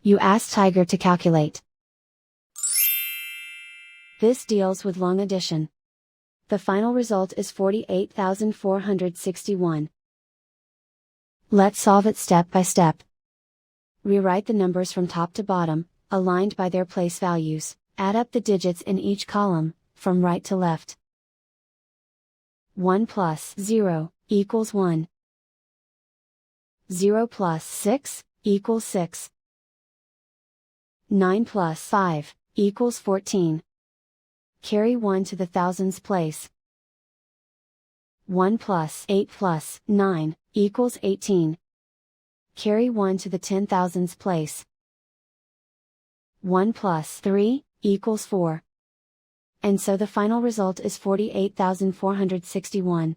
You ask Tiger to calculate. This deals with long addition. The final result is 48,461. Let's solve it step by step. Rewrite the numbers from top to bottom, aligned by their place values. Add up the digits in each column, from right to left. 1 plus 0 equals 1. 0 plus 6 equals 6. 9 plus 5 equals 14. Carry 1 to the thousands place. 1 plus 8 plus 9 equals 18. Carry 1 to the 10,000s place. 1 plus 3 equals 4. And so the final result is 48,461.